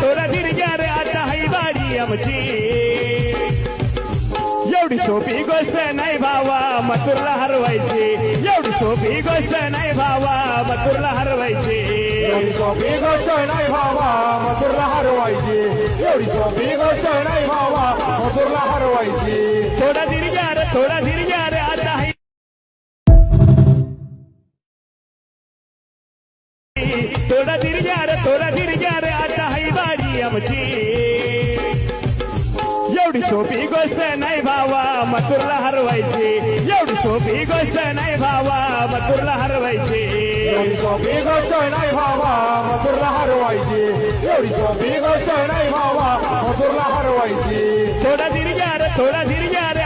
थोडा धीर घ्या रे आता हाय बारी आमची एवढी सोपी गोष्ट नाही भावा मथुरला हरवायची एवढी सोपी गोष्ट नाही भावा मथुरला हरवायची एवढी सोपी गोष्ट नाही भावा मथुरला हरवायची एवढी सोपी गोष्ट नाही भावा मथुरला हरवायची थोडा धीर घ्या रे आता हाय थोडा धीर घ्या रे आता हाय बारी आमची एवढी सोपी गोष्ट नाही भावा मथुरला हरवायची एवढी सोपी गोष्ट नाही भावा मथुरला हरवायची एवढी सोपी गोष्ट नाही भावा मथुरला हरवायची एवढी सोपी गोष्ट नाही भावा मथुरला हरवायची थोडा धीर घ्या रे